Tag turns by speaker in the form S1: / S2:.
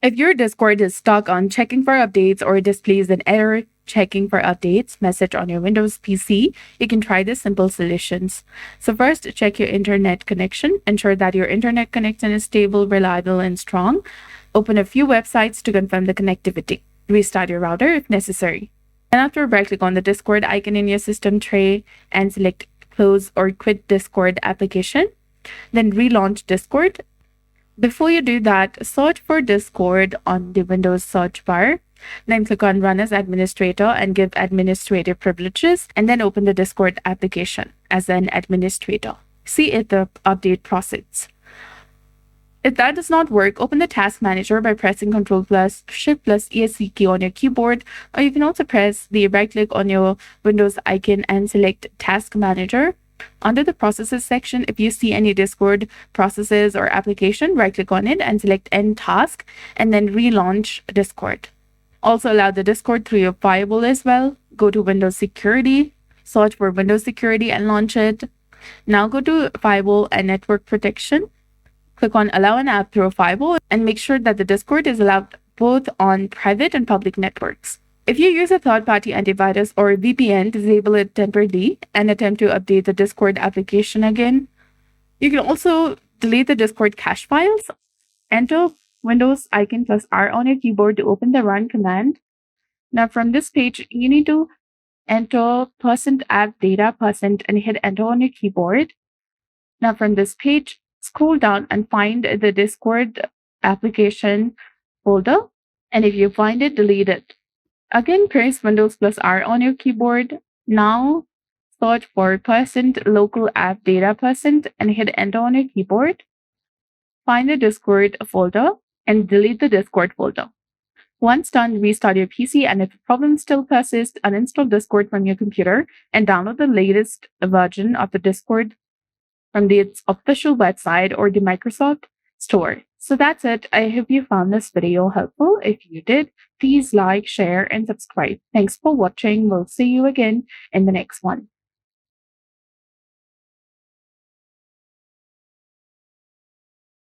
S1: If your Discord is stuck on checking for updates or displays an error checking for updates message on your Windows PC, you can try the simple solutions. So first, check your internet connection. Ensure that your internet connection is stable, reliable, and strong. Open a few websites to confirm the connectivity. Restart your router if necessary. And after, right-click on the Discord icon in your system tray and select Close or Quit Discord application. Then relaunch Discord. Before you do that, search for Discord on the Windows search bar. Then click on Run as Administrator and give administrative privileges, and then open the Discord application as an administrator. See if the update proceeds. If that does not work, open the Task Manager by pressing Ctrl plus Shift plus ESC key on your keyboard, or you can also press the right click on your Windows icon and select Task Manager. Under the Processes section, if you see any Discord processes or application, right-click on it and select End Task, and then relaunch Discord. Also allow the Discord through your firewall as well. Go to Windows Security, search for Windows Security and launch it. Now go to Firewall and Network Protection. Click on Allow an app through a firewall and make sure that the Discord is allowed both on private and public networks. If you use a third-party antivirus or VPN, disable it temporarily and attempt to update the Discord application again. You can also delete the Discord cache files. Enter Windows icon plus R on your keyboard to open the run command. Now from this page, you need to enter %appdata% and hit enter on your keyboard. Now from this page, scroll down and find the Discord application folder. And if you find it, delete it. Again, press Windows plus R on your keyboard. Now search for %local app data % and hit enter on your keyboard. Find the Discord folder and delete the Discord folder. Once done, restart your PC, and if the problem still persists, uninstall Discord from your computer and download the latest version of the Discord from its official website or the Microsoft Store. So that's it. I hope you found this video helpful. If you did, please like, share, and subscribe. Thanks for watching. We'll see you again in the next one.